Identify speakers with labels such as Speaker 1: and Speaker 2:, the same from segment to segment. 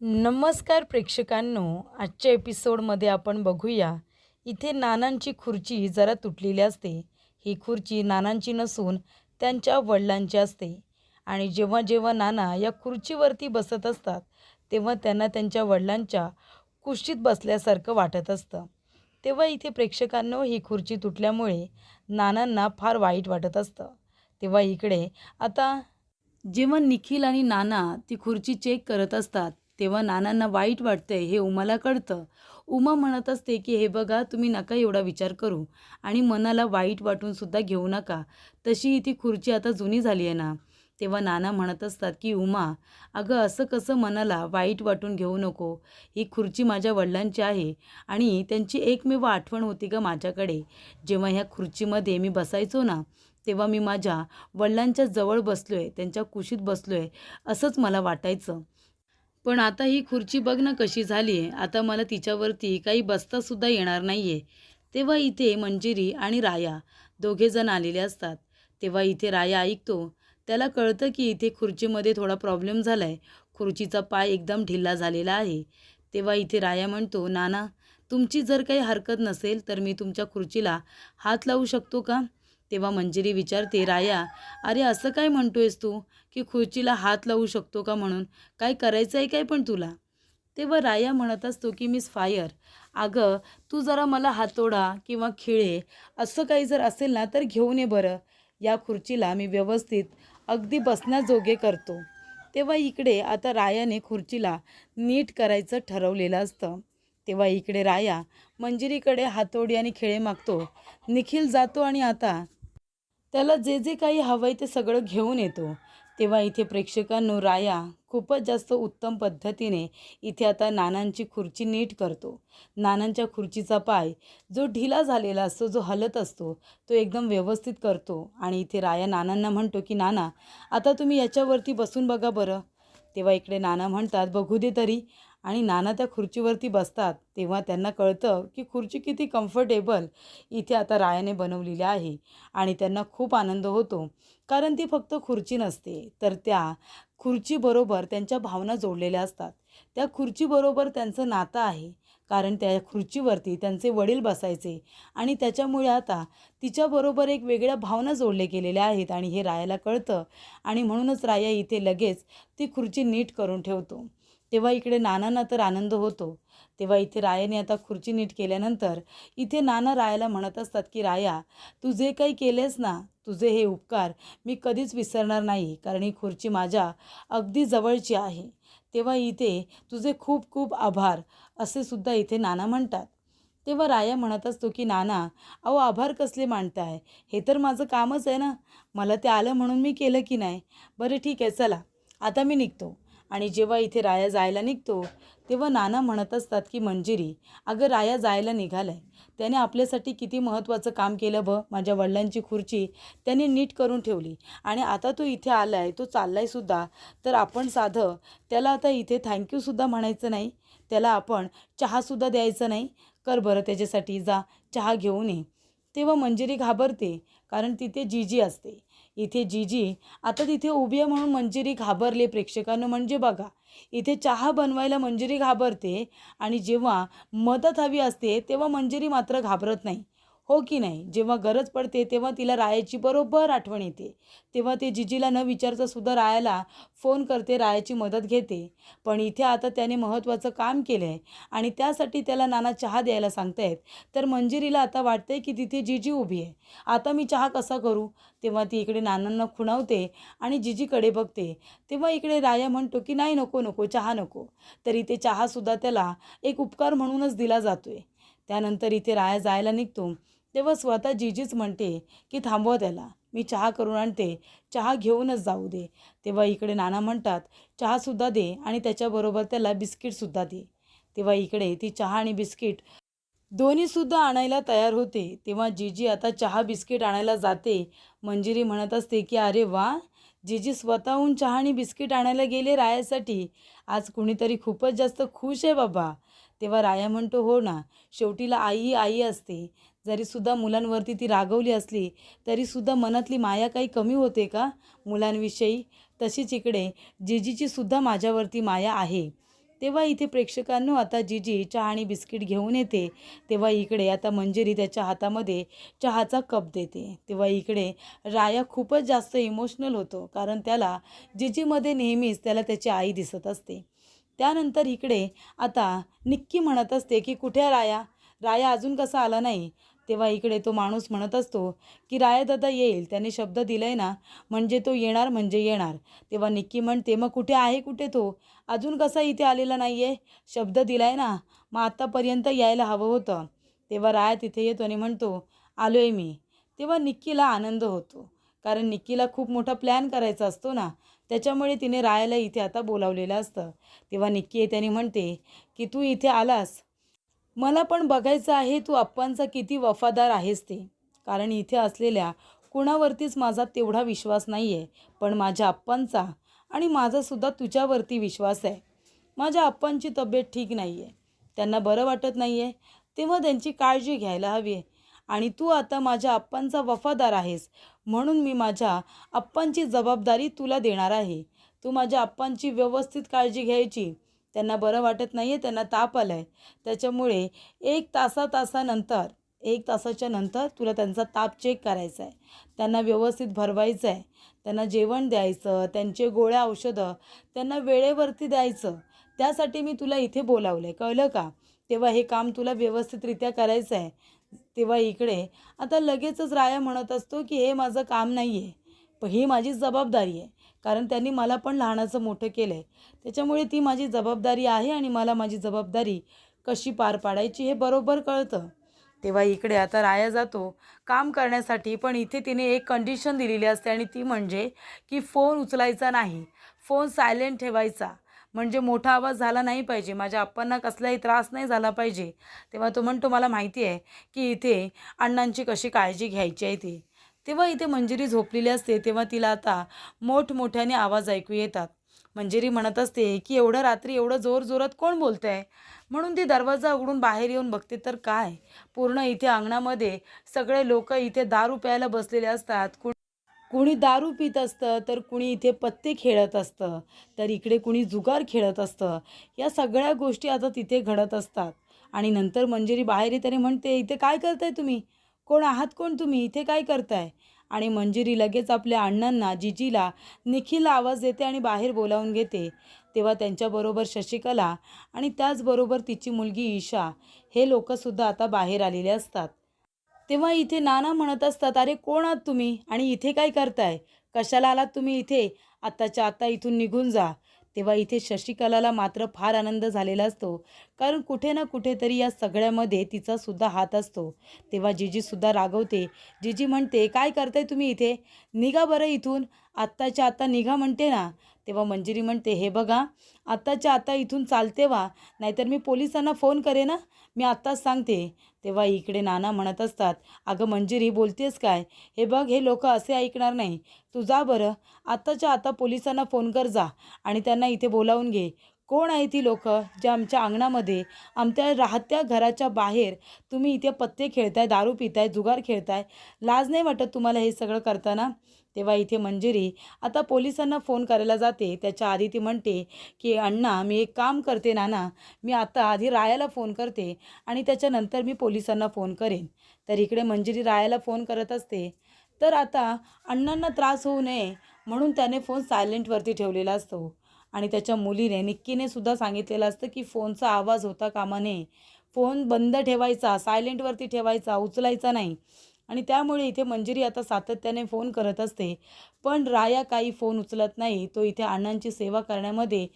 Speaker 1: नमस्कार प्रेक्षकांनो, आजच्या एपिसोडमध्ये आपण बघूया. इथे नानांची खुर्ची जरा तुटलेली असते. ही खुर्ची नानांची नसून त्यांच्या वडिलांची असते आणि जेव्हा जेव्हा नाना या खुर्चीवरती बसत असतात तेव्हा त्यांना त्यांच्या वडिलांच्या कुशीत बसल्यासारखं वाटत असतं. तेव्हा इथे प्रेक्षकांनो, ही खुर्ची तुटल्यामुळे नानांना फार वाईट वाटत असतं. तेव्हा इकडे आता जेव्हा निखिल आणि नाना ती खुर्ची चेक करत असतात तेव्हा नानांना वाईट वाटतंय हे उमाला कळतं. उमा म्हणत असते की हे बघा, तुम्ही नका एवढा विचार करू आणि मनाला वाईट वाटून सुद्धा घेऊ नका. तशी ती खुर्ची आता जुनी झाली आहे ना. तेव्हा नाना म्हणत असतात की उमा, अगं असं कसं मनाला वाईट वाटून घेऊ नको. ही खुर्ची माझ्या वडिलांची आहे आणि त्यांची एकमेव आठवण होती ग माझ्याकडे. जेव्हा ह्या खुर्चीमध्ये मी बसायचो ना तेव्हा मी माझ्या वडिलांच्या जवळ बसलोय, त्यांच्या कुशीत बसलोय असंच मला वाटायचं. पण आता ही खुर्ची बघ ना कशी झाली आहे. आता मला तिच्यावरती काही बसतासुद्धा येणार नाही आहे. तेव्हा इथे मंजिरी आणि राया दोघेजण आलेले असतात. तेव्हा इथे राया ऐकतो. त्याला कळतं की इथे खुर्चीमध्ये थोडा प्रॉब्लेम झाला आहे. खुर्चीचा पाय एकदम ढिला झालेला आहे. तेव्हा इथे राया म्हणतो, नाना, तुमची जर काही हरकत नसेल तर मी तुमच्या खुर्चीला हात लावू शकतो का? तेव्हा मंजिरी विचारते, राया, अरे असं काय म्हणतोयस तू की खुर्चीला हात लावू शकतो का म्हणून? काय करायचं आहे काय पण तुला? तेव्हा राया म्हणत असतो की मिस फायर, अगं तू जरा मला हातोडा किंवा खिळे असं काही जर असेल ना तर घेऊन ये बरं. या खुर्चीला मी व्यवस्थित अगदी बसण्याजोगे करतो. तेव्हा इकडे आता रायाने खुर्चीला नीट करायचं ठरवलेलं असतं. तेव्हा इकडे राया मंजिरीकडे हातोडी आणि खिळे मागतो. निखिल जातो आणि आता त्याला जे जे काही हवं आहे ते सगळं घेऊन येतो. तेव्हा इथे प्रेक्षकांनो, राया खूपच जास्त उत्तम पद्धतीने इथे आता नानांची खुर्ची नीट करतो. नानांच्या खुर्चीचा पाय जो ढिला झालेला असतो, जो हलत असतो, तो एकदम व्यवस्थित करतो आणि इथे राया नानांना म्हणतो की नाना, आता तुम्ही याच्यावरती बसून बघा बरं. तेव्हा इकडे नाना म्हणतात, बघू दे तरी. आणि नाना त्या खुर्चीवरती बसतात तेव्हा त्यांना कळतं की खुर्ची किती कम्फर्टेबल इथे आता रायाने बनवलेली आहे आणि त्यांना खूप आनंद होतो. कारण ती फक्त खुर्ची नसते तर त्या खुर्चीबरोबर त्यांच्या भावना जोडलेल्या असतात. त्या खुर्चीबरोबर त्यांचं नातं आहे. कारण त्या खुर्चीवरती त्यांचे वडील बसायचे आणि त्याच्यामुळे आता तिच्याबरोबर एक वेगळ्या भावना जोडल्या गेलेल्या आहेत आणि हे रायाला कळतं आणि म्हणूनच राया इथे लगेच ती खुर्ची नीट करून ठेवतो. तेव्हा इकडे नानांना तर आनंद होतो. तेव्हा इथे रायाने आता खुर्ची नीट केल्यानंतर इथे नाना रायाला म्हणत असतात की राया, तू जे काही केलेस ना, तुझे हे उपकार मी कधीच विसरणार नाही. कारण ही खुर्ची माझ्या अगदी जवळची आहे. तेव्हा इथे तुझे खूप खूप आभार असे सुद्धा इथे नाना म्हणतात. तेव्हा राया म्हणत असतो की नाना, अहो आभार कसले मानताय? हे तर माझं कामच आहे ना. मला ते आलं म्हणून मी केलं की नाही. बरं ठीक आहे, चला आता मी निघतो. आणि जेव्हा इथे राया जायला निघतो तेव्हा नाना म्हणत असतात की मंजिरी, अगं राया जायला निघालाय. त्याने आपल्यासाठी किती महत्त्वाचं काम केलं बघ. माझ्या वडिलांची खुर्ची त्याने नीट करून ठेवली आणि आता तो इथे आलाय, तो चाललाय सुद्धा. तर आपण साधं त्याला आता इथे थँक्यूसुद्धा म्हणायचं नाही, त्याला आपण चहासुद्धा द्यायचं नाही. कर बरं त्याच्यासाठी, जा चहा घेऊन ये. तेव्हा मंजिरी घाबरते कारण तिथे जीजी असते. इथे जीजी आता तिथे उभी आहे म्हणून मंजिरी घाबरले प्रेक्षकांनो. म्हणजे बघा, इथे चहा बनवायला मंजिरी घाबरते आणि जेव्हा मदत हवी असते तेव्हा मंजिरी मात्र घाबरत नाही. हो की नाही? जेव्हा गरज पडते तेव्हा तिला रायाची बरोबर आठवण येते. तेव्हा ते जिजीला न विचारता सुद्धा रायाला फोन करते, रायाची मदत घेते. पण इथे आता त्याने महत्त्वाचं काम केलं आहे आणि त्यासाठी त्याला नाना चहा द्यायला सांगतायत. तर मंजिरीला आता वाटतंय की तिथे जीजी उभी आहे. आता मी चहा कसा करू? तेव्हा ती इकडे नानांना खुणावते आणि जीजीकडे बघते. तेव्हा इकडे राया म्हणतो की नाही, नको नको, चहा नको. तर इथे चहासुद्धा त्याला एक उपकार म्हणूनच दिला जातोय. त्यानंतर इथे राया जायला निघतो तेव्हा स्वतः जीजीच म्हणते की थांबवा त्याला, मी चहा करून आणते, चहा घेऊनच जाऊ दे. तेव्हा इकडे नाना म्हणतात, चहासुद्धा दे आणि त्याच्याबरोबर त्याला बिस्किटसुद्धा दे. तेव्हा इकडे ती चहा आणि बिस्किट दोन्हीसुद्धा आणायला तयार होते. तेव्हा जीजी आता चहा बिस्किट आणायला जाते. मंजिरी म्हणत असते की अरे वा, जीजी स्वतःहून चहा आणि बिस्किट आणायला गेले रायासाठी. आज कुणीतरी खूपच जास्त खुश आहे बाबा. तेव्हा राया म्हणतो, हो ना, शेवटीला आई ही आई असते. जरीसुद्धा मुलांवरती ती रागवली असली तरीसुद्धा मनातली माया काही कमी होते का मुलांविषयी? तशीच इकडे जीजीची सुद्धा माझ्यावरती माया आहे. तेव्हा इथे प्रेक्षकांनो आता जिजी चहा आणि बिस्किट घेऊन येते. तेव्हा इकडे आता मंजिरी त्याच्या हातामध्ये चहाचा कप देते. तेव्हा इकडे राया खूपच जास्त इमोशनल होतो, कारण त्याला जिजीमध्ये नेहमीच त्याला त्याची आई दिसत असते. त्यानंतर इकडे आता निक्की म्हणत असते की कुठे आहे राया, राया अजून कसा आला नाही. तेव्हा इकडे तो माणूस म्हणत असतो की राया दादा येईल, त्याने शब्द दिलाय ना, म्हणजे तो येणार म्हणजे येणार. तेव्हा निक्की म्हणते मग कुठे आहे, कुठे तो अजून कसा इथे आलेला नाही आहे, शब्द दिलाय ना, मग आत्तापर्यंत यायला हवं होतं. तेव्हा राया तिथे येतो आणि म्हणतो आलो आहे मी. तेव्हा निक्कीला आनंद होतो, कारण निक्कीला खूप मोठा प्लॅन करायचा असतो ना, त्याच्यामुळे तिने रायाला इथे आता बोलावलेलं असतं. तेव्हा निक्की येते आणि म्हणते की तू इथे आलास, मला पण बघायचं आहे तू आप्पांचा किती वफादार आहेस ते, कारण इथे असलेल्या कुणावरतीच माझा तेवढा विश्वास नाही आहे, पण माझ्या आप्पांचा आणि माझासुद्धा तुझ्यावरती विश्वास आहे. माझ्या आप्पांची तब्येत ठीक नाही आहे, त्यांना बरं वाटत नाही आहे, तेव्हा त्यांची काळजी घ्यायला हवी आहे. आणि तू आता माझ्या आप्पांचा वफादार आहेस, म्हणून मी माझ्या आप्पांची जबाबदारी तुला देणार आहे. तू माझ्या आप्पांची व्यवस्थित काळजी घ्यायची. त्यांना बरं वाटत नाही आहे, त्यांना ताप आला आहे, त्याच्यामुळे 1 तासाच्या नंतर तुला त्यांचा ताप चेक करायचा आहे, त्यांना व्यवस्थित भरवायचं आहे, त्यांना जेवण द्यायचं, त्यांचे गोळ्या औषधं त्यांना वेळेवरती द्यायचं. त्यासाठी मी तुला इथे बोलावलं आहे, कळलं का. तेव्हा हे काम तुला व्यवस्थितरित्या करायचं आहे. तेव्हा इकडे आता लगेचच राया म्हणत असतो की हे माझं काम नाही आहे, पण ही माझी जबाबदारी आहे, कारण त्यांनी मला पण लहानाचं मोठं केलं आहे, त्याच्यामुळे ती माझी जबाबदारी आहे आणि मला माझी जबाबदारी कशी पार पाडायची हे बरोबर कळतं. तेव्हा इकडे आता राया जातो काम करण्यासाठी, पण इथे तिने एक कंडिशन दिलेली असते आणि ती म्हणजे की फोन उचलायचा नाही, फोन सायलेंट ठेवायचा, म्हणजे मोठा आवाज झाला नाही पाहिजे, माझ्या आप्पांना कसलाही त्रास नाही झाला पाहिजे. तेव्हा तो म्हणतो मला माहिती आहे की इथे अण्णांची कशी काळजी घ्यायची आहे ती. तेव्हा इथे मंजिरी झोपलेली असते. तेव्हा तिला आता मोठमोठ्याने आवाज ऐकू येतात. मंजिरी म्हणत असते की एवढं रात्री एवढं जोरजोरात कोण बोलतं आहे, म्हणून ती दरवाजा उघडून बाहेर येऊन बघते, तर काय पूर्ण इथे अंगणामध्ये सगळे लोक इथे दारू प्यायला बसलेले असतात. कुणी दारू पित असतं, तर कुणी इथे पत्ते खेळत असतं, तर इकडे कुणी जुगार खेळत असतं. या सगळ्या गोष्टी आता तिथे घडत असतात. आणि नंतर मंजिरी बाहेर येते आणि म्हणते इथे काय करताय तुम्ही, कोण आहात, कोण तुम्ही, इथे काय करताय. आणि मंजिरी लगेच आपल्या अण्णांना, जिजीला, निखिलला आवाज देते आणि बाहेर बोलावून घेते. तेव्हा त्यांच्याबरोबर शशिकला आणि त्याचबरोबर तिची मुलगी ईशा हे लोकंसुद्धा आता बाहेर आलेले असतात. तेव्हा इथे नाना म्हणत असतात अरे कोण आहात तुम्ही आणि इथे काय करताय, कशाला आलात तुम्ही इथे, आत्ताच्या आत्ता इथून निघून जा. तेव्हा इथे शशिकलाला मात्र फार आनंद झालेला असतो, कारण कुठे ना कुठेतरी या सगळ्यामध्ये तिचासुद्धा हात असतो. तेव्हा जिजीसुद्धा रागवते. जिजी म्हणते काय करताय तुम्ही इथे, निघा बरं इथून, आत्ताच्या आत्ता निघा म्हणते ना. तेव्हा मंजिरी म्हणते हे बघा, आत्ताच्या आत्ता इथून चालते व्हा, नाहीतर मी पोलिसांना फोन करेन ना, मी आत्ताच सांगते. तेव्हा इकडे नाना म्हणत असतात अगं मंजिरी बोलतेस काय, हे बघ हे लोक असे ऐकणार नाही, तू जा बरं, आत्ताच्या आता पोलिसांना फोन कर जा आणि त्यांना इथे बोलावून घे. कोण आहे ती लोक जे आमच्या अंगणामध्ये, आमच्या राहत्या घराच्या बाहेर तुम्ही इथे पत्ते खेळताय, दारू पिताय, जुगार खेळताय, लाज नाही वाटत तुम्हाला हे सगळं करताना. तेव्हा इथे मंजिरी आता पोलिसांना फोन करायला जाते. त्याच्या आधी ती म्हणते की अण्णा मी एक काम करते नाना, मी आता आधी रायाला फोन करते आणि त्याच्यानंतर मी पोलिसांना फोन करेन. तर इकडे मंजिरी रायाला फोन करत असते. तर आता अण्णांना त्रास होऊ नये म्हणून त्याने फोन सायलेंटवरती ठेवलेला असतो. आणि त्याच्या मुलीने निक्कीने सुद्धा सांगितलेलं असतं की फोनचा आवाज होता कामा नये, फोन बंद ठेवायचा, सायलेंटवरती ठेवायचा, उचलायचा नाही. आणि त्यामुळे इथे मंजिरी आता सातत्याने फोन करत असते, पण राया काही फोन उचलत नाही. तो इथे अण्णांची सेवा करण्यामध्ये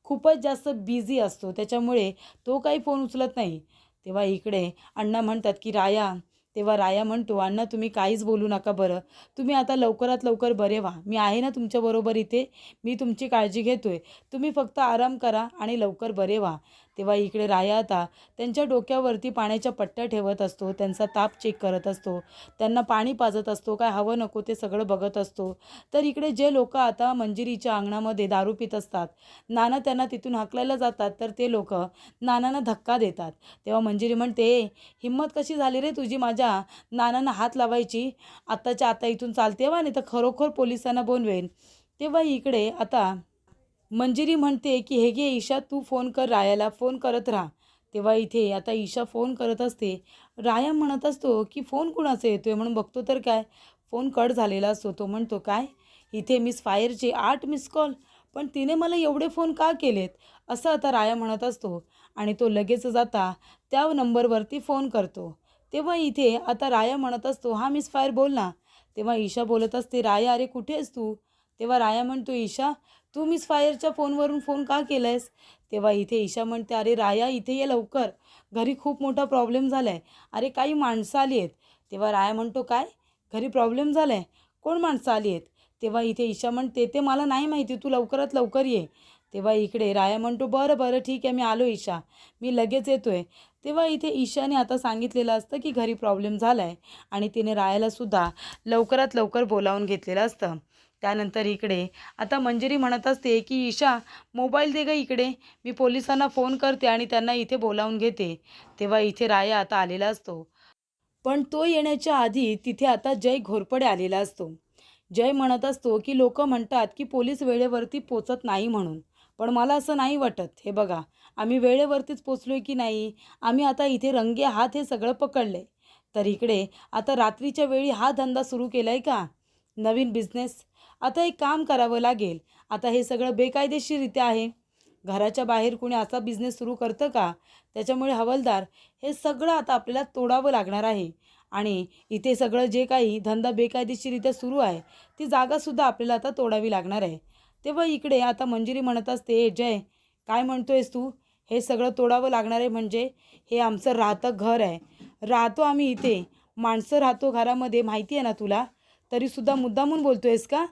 Speaker 1: खूपच जास्त बिझी असतो, त्याच्यामुळे तो काही फोन उचलत नाही. तेव्हा इकडे अण्णा म्हणतात की राया, तेव्हा राया म्हणतो अण्णा तुम्ही काहीच बोलू नका बरं, तुम्ही आता लवकरात लवकर बरे व्हा, मी आहे ना तुमच्याबरोबर इथे, मी तुमची काळजी घेतोय, तुम्ही फक्त आराम करा आणि लवकर बरे व्हा. तेव्हा इकडे राया आता त्यांच्या डोक्यावरती पाण्याच्या पट्ट्या ठेवत असतो, त्यांचा ताप चेक करत असतो, त्यांना पाणी पाजत असतो, काय हवं नको ते सगळं बघत असतो. तर इकडे जे लोक आता मंजिरीच्या अंगणामध्ये दारू पित असतात, नाना त्यांना तिथून हाकलायला जातात, तर ते लोक नानांना धक्का देतात. तेव्हा मंजिरी म्हणते हिम्मत कशी झाली रे तुझी माझ्या नानांना हात लावायची, आत्ताच्या आता इथून चालते वा, नाही तर खरोखर पोलिसांना बोलवेन. तेव्हा इकडे आता मंजिरी म्हणते की हे घे ईशा, तू फोन कर रायाला, फोन करत राहा. तेव्हा इथे आता ईशा फोन करत असते. राया म्हणत असतो की फोन कुणाचा येतोय म्हणून बघतो तर काय, फोन कट झालेला असतो. तो म्हणतो काय, इथे मिस फायरचे 8 मिस कॉल, पण तिने मला एवढे फोन का केलेत, असं आता राया म्हणत असतो. आणि तो लगेचच आता त्या नंबरवरती फोन करतो. तेव्हा इथे आता राया म्हणत असतो, हां मिस फायर बोल ना. तेव्हा ईशा बोलत असते, राया अरे कुठे आहेस तू. तेव्हा राया म्हणतो, ईशा तू मिस फायरच्या फोनवरून फोन का केला आहेस. तेव्हा इथे ईशा म्हणते, अरे राया इथे ये लवकर, घरी खूप मोठा प्रॉब्लेम झाला आहे, अरे काही माणसं आली आहेत. तेव्हा राया म्हणतो, काय घरी प्रॉब्लेम झाला आहे, कोण माणसं आली आहेत. तेव्हा इथे ईशा म्हणते, ते मला नाही माहिती, तू लवकरात लवकर ये. तेव्हा इकडे राया म्हणतो, बरं बरं ठीक आहे, मी आलो ईशा, मी लगेच येतो आहे. तेव्हा इथे ईशाने आता सांगितलेलं असतं की घरी प्रॉब्लेम झाला आहे आणि तिने रायालासुद्धा लवकरात लवकर बोलावून घेतलेलं असतं. त्यानंतर इकडे आता मंजिरी म्हणत असते की ईशा मोबाईल दे गं इकडे, मी पोलिसांना फोन करते आणि त्यांना इथे बोलावून घेते. तेव्हा इथे राया आता आलेला असतो. पण तो येण्याच्या आधी तिथे आता जय घोरपडे आलेला असतो. जय म्हणत असतो की लोक म्हणतात की पोलीस वेळेवरती पोचत नाही म्हणून, पण मला असं नाही वाटत. हे बघा, आम्ही वेळेवरतीच पोचलोय की नाही, आम्ही आता इथे रंगे हात हे सगळं पकडलंय. तर इकडे आता रात्रीच्या वेळी हा धंदा सुरू केलाय का, नवीन बिझनेस. आता एक काम करावं लागेल. आता हे सगळं बेकायदेशीररित्या आहे, घराच्या बाहेर कोणी असा बिझनेस सुरू करतं का. त्याच्यामुळे हवालदार, हे सगळं आता आपल्याला तोडावं लागणार आहे. आणि इथे सगळं जे काही धंदा बेकायदेशीररित्या सुरू आहे, ती जागासुद्धा आपल्याला आता तोडावी लागणार आहे. तेव्हा इकडे आता मंजिरी म्हणत असते, जय काय म्हणतोयस तू, हे सगळं तोडावं लागणार आहे म्हणजे, हे आमचं राहतं घर आहे, राहतो आम्ही इथे, माणसं राहतो घरामध्ये, माहिती आहे ना तुला, तरीसुद्धा मुद्दामून बोलतोयस का.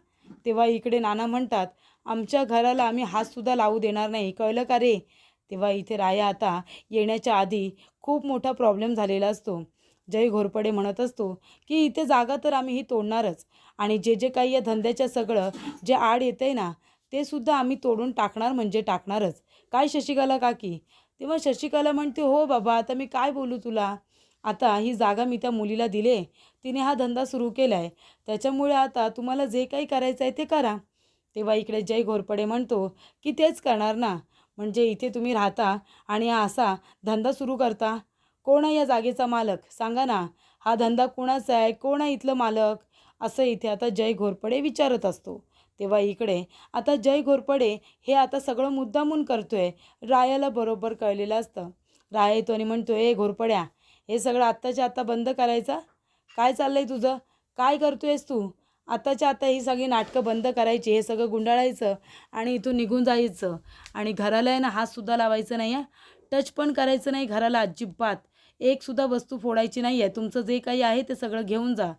Speaker 1: तेव्हा इकडे नाना म्हणतात, आमच्या घराला आम्ही हातसुद्धा लावू देणार नाही, कळलं का रे. तेव्हा इथे राया आता येण्याच्या आधी खूप मोठा प्रॉब्लेम झालेला असतो. जय घोरपडे म्हणत असतो की इथे जागा तर आम्ही ही तोडणारच, आणि जे जे काही या धंद्याच्या सगळं जे आड येतं आहे ना, ते सुद्धा आम्ही तोडून टाकणार म्हणजे टाकणारच. काय शशिकला काकी. तेव्हा शशिकला म्हणते, हो बाबा, आता मी काय बोलू तुला, आता ही जागा मी त्या मुलीला दिले, तिने हा धंदा सुरू केला आहे, त्याच्यामुळे आता तुम्हाला जे काही करायचं आहे ते करा. तेव्हा इकडे जय घोरपडे म्हणतो की तेच करणार ना, म्हणजे इथे तुम्ही राहता आणि हा असा धंदा सुरू करता. कोण आहे या जागेचा मालक, सांगा ना, हा धंदा कुणाचा आहे, कोण आहे इथलं मालक, असं इथे आता जय घोरपडे विचारत असतो. तेव्हा इकडे आता जय घोरपडे हे आता सगळं मुद्दामून करतोय, रायाला बरोबर कळलेलं असतं. राया येतो आणि म्हणतो, ए घोरपड्या, हे सगळं आत्ताच्या आत्ता बंद करायचा. काय चाललंय तुझं, काय करतोयस तू, आत्ताच्या आता ही सगळी नाटकं बंद करायची, हे सगळं गुंडाळायचं आणि इथून निघून जायचं. आणि घराला आहे ना हातसुद्धा लावायचं नाही आहे, टच पण करायचं नाही घराला अजिबात, एकसुद्धा वस्तू फोडायची नाही आहे, तुमचं जे काही आहे ते सगळं घेऊन जा.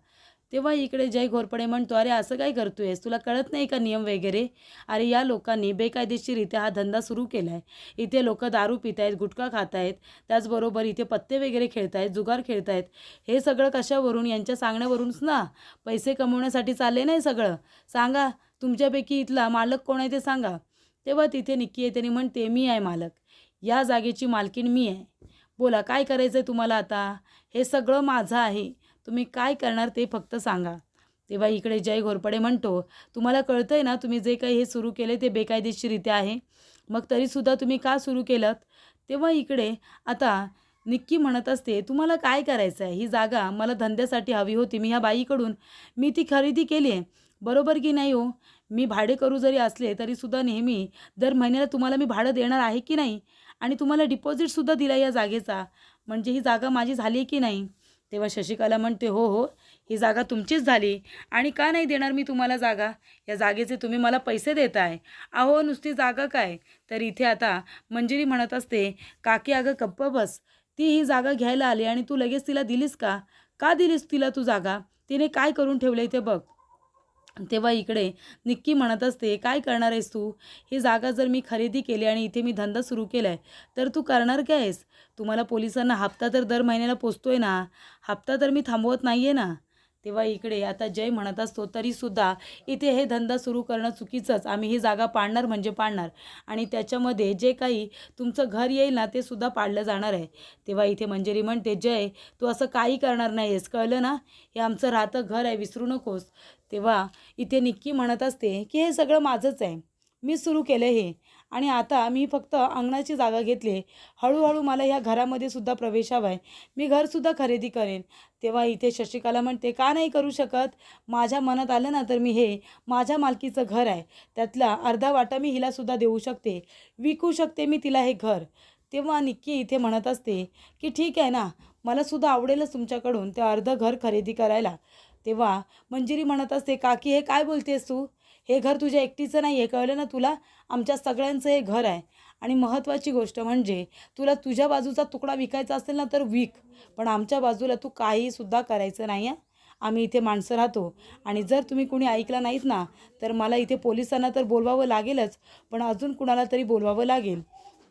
Speaker 1: तेव्हा इकडे जय घोरपडे म्हणतो, अरे असं काय करतो आहेस, तुला कळत नाही का नियम वगैरे. अरे या लोकांनी बेकायदेशीररित्या हा धंदा सुरू केला आहे. इथे लोक दारू पित आहेत, गुटखा खात आहेत, त्याचबरोबर इथे पत्ते वगैरे खेळत आहेत, जुगार खेळत आहेत. हे सगळं कशावरून, यांच्या सांगण्यावरूनच ना, पैसे कमवण्यासाठी चालले नाही सगळं. सांगा तुमच्यापैकी इथला मालक कोण आहे ते सांगा. तेव्हा तिथे निक्की येते आणि म्हणते, मी आहे मालक, या जागेची मालकीण मी आहे, बोला काय करायचं आहे तुम्हाला आता, हे सगळं माझं आहे, तुम्ही काय करणार ते फक्त सांगा. तेव्हा इकडे जय घोरपडे म्हणतो, तुम्हाला कळतं आहे ना, तुम्ही जे काही हे सुरू केले ते बेकायदेशीररित्या आहे, मग तरीसुद्धा तुम्ही का सुरू केलं. तेव्हा इकडे आता निक्की म्हणत असते, तुम्हाला काय करायचं आहे, ही जागा मला धंद्यासाठी हवी होती, मी ह्या बाईकडून मी ती खरेदी केली आहे, बरोबर की नाही हो. मी भाडेकरू जरी असले तरीसुद्धा नेहमी दर महिन्याला तुम्हाला मी भाडं देणार आहे की नाही, आणि तुम्हाला डिपॉझिटसुद्धा दिला या जागेचा, म्हणजे ही जागा माझी झाली आहे की नाही. तेव्हा शशिकला म्हणते, हो हो, ही जागा तुमचीच झाली, आणि का नाही देणार मी तुम्हाला जागा, या जागेचे तुम्ही मला पैसे देताय. अहो नुसती जागा काय. तर इथे आता मंजिरी म्हणत असते, काकी अगं गप्प बस, ती ही जागा घ्यायला आली आणि तू लगेच तिला दिलीस का, का दिलीस तिला तू जागा, तिने काय करून ठेवलं ते बघ. तेव्हा इकडे निक्की म्हणत असते, काय करणार आहेस तू, ही जागा जर मी खरेदी केली आणि इथे मी धंदा सुरू केला आहे, तर तू करणार काय आहेस. तुम्हाला पोलिसांना हप्ता तर दर महिन्याला पोचतोय ना, हप्ता तर मी थांबवत नाही आहे ना. तेव्हा इकडे आता जय म्हणत असतो, तरीसुद्धा इथे हे धंदा सुरू करणं चुकीचंच, आम्ही ही जागा पाडणार म्हणजे पाडणार, आणि त्याच्यामध्ये जे काही तुमचं घर येईल ना ते सुद्धा पाडलं जाणार आहे. तेव्हा इथे मंजिरी म्हणते, जय तू असं काही करणार नाही आहेस, कळलं ना, हे आमचं राहतं घर आहे, विसरू नकोस. तेव्हा इथे निक्की म्हणत असते की हे सगळं माझंच आहे, मी सुरू केलं हे. आणि आता मी फक्त अंगणाची जागा घेतली. हळूहळू मला ह्या घरामध्ये सुद्धा प्रवेश हवा आहे. मी घरसुद्धा खरेदी करेन. तेव्हा इथे शशिकला म्हणते, का नाही करू शकत? माझ्या मनात आलं ना तर मी हे माझ्या मालकीचं घर आहे, त्यातला अर्धा वाटा मी हिलासुद्धा देऊ शकते, विकू शकते मी तिला हे घर. तेव्हा निक्की इथे म्हणत असते की ठीक आहे ना, मलासुद्धा आवडेलच तुमच्याकडून ते अर्धं घर खरेदी करायला. तेव्हा मंजिरी म्हणत असते, काकी हे काय बोलतेस तू? हे घर तुझ्या एकटीचं नाही आहे, कळलं ना तुला? आमच्या सगळ्यांचं हे घर आहे. आणि महत्त्वाची गोष्ट म्हणजे तुला तुझ्या बाजूचा तुकडा विकायचा असेल ना तर विक, पण आमच्या बाजूला तू काहीसुद्धा करायचं नाही आहे. आम्ही इथे माणसं राहतो आणि जर तुम्ही कोणी ऐकलं नाहीत ना तर मला इथे पोलिसांना तर बोलवावं लागेलच, पण अजून कुणाला तरी बोलवावं लागेल.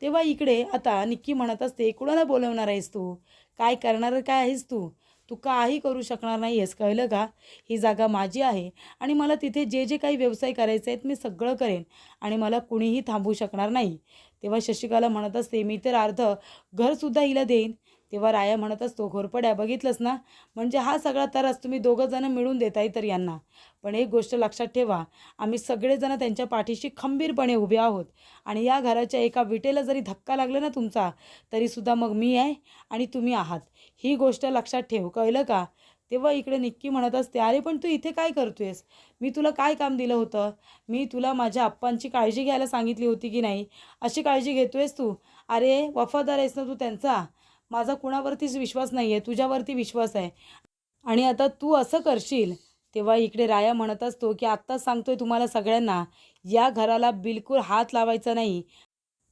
Speaker 1: तेव्हा इकडे आता निक्की म्हणत असते, कुणाला बोलवणार आहेस तू? काय करणार काय आहेस तू? तू काही करू शकणार नाही आहेस, कळलं का? ही जागा माझी आहे आणि मला तिथे जे जे काही व्यवसाय करायचे आहेत मी सगळं करेन आणि मला कुणीही थांबवू शकणार नाही. तेव्हा शशिकला म्हणत असते, मी तर अर्धं घरसुद्धा हिला देईन. तेव्हा राया म्हणत असतो, घोरपड्या बघितलंस ना, म्हणजे हा सगळा त्रास तुम्ही दोघंजणं मिळून देताय तर यांना. पण एक गोष्ट लक्षात ठेवा, आम्ही सगळेजण त्यांच्या पाठीशी खंबीरपणे उभे आहोत आणि या घराच्या एका विटेला जरी धक्का लागला ना तुमचा, तरीसुद्धा मग मी आहे आणि तुम्ही आहात. ही गोष्ट लक्षात ठेव, कळलं का? तेव्हा इकडे निक्की म्हणत असते, अरे पण तू इथे काय करतोयस? मी तुला काय काम दिलं होतं? मी तुला माझ्या आप्पांची काळजी घ्यायला सांगितली होती की नाही? अशी काळजी घेतोयस तू? अरे वफादार आहेस ना तू त्यांचा? माझा कुणावरतीच विश्वास नाही आहे, तुझ्यावरती विश्वास आहे. आणि आता तू असं करशील. तेव्हा इकडे राया म्हणत असतो की आत्ताच सांगतोय तुम्हाला सगळ्यांना, या घराला बिलकुल हात लावायचा नाही.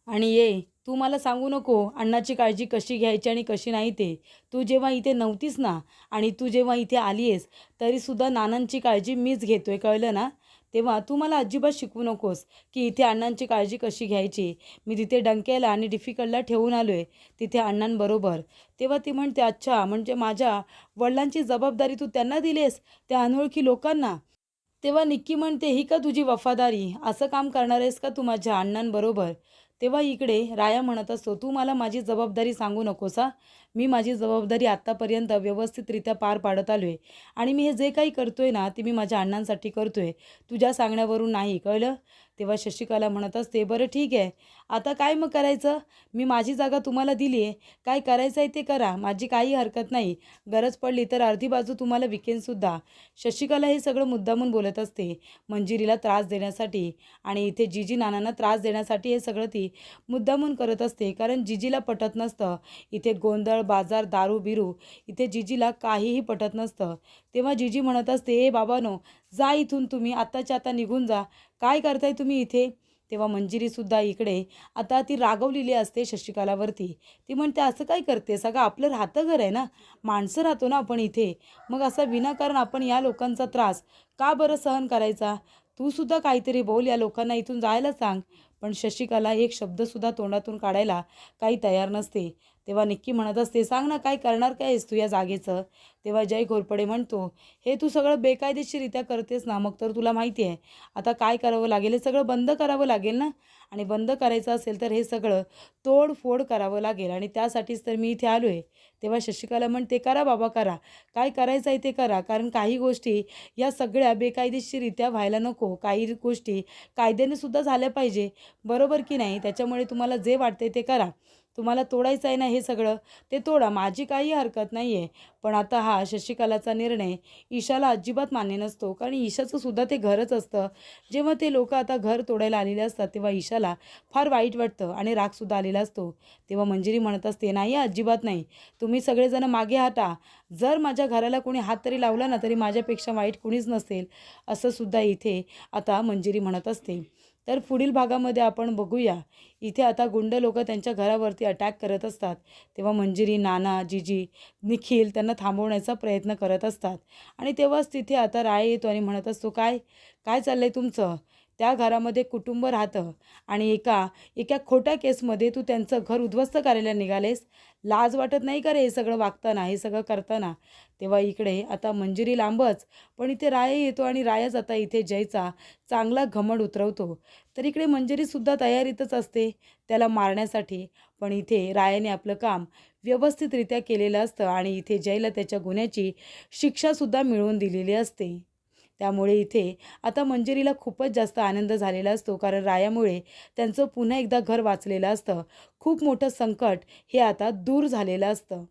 Speaker 1: आणि ये तू मला सांगू नको अण्णाची काळजी कशी घ्यायची आणि कशी नाही ते. तू जेव्हा इथे नव्हतीस ना आणि तू जेव्हा इथे आली आहेस तरीसुद्धा नानांची काळजी मीच घेतोय, कळलं ना? तेव्हा तू मला अजिबात शिकवू नकोस की इथे अण्णांची काळजी कशी घ्यायची. मी तिथे डंक्याला आणि डिफिकल्टला ठेवून आलो आहे तिथे अण्णांबरोबर. तेव्हा ती म्हणते, अच्छा म्हणजे माझ्या वडिलांची जबाबदारी तू त्यांना दिलीस, त्या अनोळखी लोकांना? तेव्हा निक्की म्हणते, ही का तुझी वफादारी? असं काम करणार आहेस का तू माझ्या अण्णांबरोबर? तेव्हा इकडे राया म्हणत असतो, तू मला माझी जबाबदारी सांगू नकोस हां. मी माझी जबाबदारी आत्तापर्यंत व्यवस्थितरित्या पार पाडत आलो आहे आणि मी हे जे काही करतोय ना ते मी माझ्या अण्णांसाठी करतोय, तुझ्या सांगण्यावरून नाही, कळलं? तेव्हा शशिकला म्हणत असते, बरं ठीक आहे, आता काय मग करायचं? मी माझी जागा तुम्हाला दिली आहे, काय करायचं आहे ते करा, माझी काही हरकत नाही. गरज पडली तर अर्धी बाजू तुम्हाला विकेनसुद्धा. शशिकला हे सगळं मुद्दामून बोलत असते मंजिरीला त्रास देण्यासाठी आणि इथे जिजी नानांना त्रास देण्यासाठी हे सगळं ती मुद्दामून करत असते, कारण जिजीला पटत नसतं इथे गोंधळ बाजार दारू बिरू, इथे जिजीला काहीही पटत नसतं. तेव्हा जिजी म्हणत असते, ए बाबानो, जा इथून तुम्ही आत्ताच्या आता निघून जा, काय करताय तुम्ही इथे? तेव्हा मंजिरीसुद्धा इकडे आता ती रागवलेली असते शशिकलावरती. ती म्हणते, असं काय करते? सगळं आपलं राहतं घर आहे ना, माणसं राहतो ना आपण इथे, मग असा विनाकारण आपण या लोकांचा त्रास का बरं सहन करायचा? तू सुद्धा काहीतरी बोल, या लोकांना इथून जायला सांग. पण शशिकला एक शब्दसुद्धा तोंडातून काढायला काही तयार नसते. तेव्हा निक्की म्हणत असते, सांग ना काय करणार काय आहेस तू या जागेचं? तेव्हा जय घोरपडे म्हणतो, हे तू सगळं बेकायदेशीररित्या करतेस ना, मग तर तुला माहिती आहे आता काय करावं लागेल, हे सगळं बंद करावं लागेल ना. आणि बंद करायचं असेल तर हे सगळं तोडफोड करावं लागेल आणि त्यासाठीच तर मी इथे आलो आहे. तेव्हा शशिकला म्हणते, करा बाबा करा, काय करायचं आहे ते करा, कारण काही गोष्टी या सगळ्या बेकायदेशीररित्या व्हायला नको, काही गोष्टी कायद्याने सुद्धा झाल्या पाहिजे, बरोबर की नाही? त्याच्यामुळे तुम्हाला जे वाटते ते करा. तुम्हाला तोडायचं आहे ना हे सगळं, ते तोडा, माझी काही हरकत नाही आहे. पण आता हा शशिकलाचा निर्णय ईशाला अजिबात मान्य नसतो, कारण ईशाचं सुद्धा ते घरच असतं. जेव्हा ते लोक आता घर तोडायला आलेले असतात तेव्हा ईशाला फार वाईट वाटतं आणि रागसुद्धा आलेला असतो. तेव्हा मंजिरी म्हणत असते, नाही अजिबात नाही, तुम्ही सगळेजण मागे हटा. जर माझ्या घराला कोणी हात तरी लावला ना तरी माझ्यापेक्षा वाईट कुणीच नसेल, असं सुद्धा इथे आता मंजिरी म्हणत असते. तर पुढील भागामध्ये आपण बघूया, इथे आता गुंड लोक त्यांच्या घरावरती अटॅक करत असतात. तेव्हा मंजिरी, नाना, जिजी, निखिल त्यांना थांबवण्याचा प्रयत्न करत असतात आणि तेव्हाच तिथे आता राय येतो आणि म्हणत असतो, काय काय चाललं आहे तुमचं? त्या घरामध्ये कुटुंब राहतं आणि एका खोट्या केसमध्ये तू त्यांचं घर उद्ध्वस्त करायला निघालेस. लाज वाटत नाही का रे हे सगळं वागताना, हे सगळं करताना? तेव्हा इकडे आता मंजिरी लांबच, पण इथे राय येतो आणि रायच आता इथे जयचा चांगला घमंड उतरवतो. तर इकडे मंजिरीसुद्धा तयारीतच असते त्याला मारण्यासाठी, पण इथे रायाने आपलं काम व्यवस्थितरित्या केलेलं असतं आणि इथे जयला त्याच्या गुन्ह्याची शिक्षासुद्धा मिळवून दिलेली असते. त्यामुळे इथे आता मंजिरीला खूपच जास्त आनंद झालेला असतो, कारण रायामुळे त्यांचं पुन्हा एकदा घर वाचलेलं असतं. खूप मोठं संकट हे आता दूर झालेलं असतं.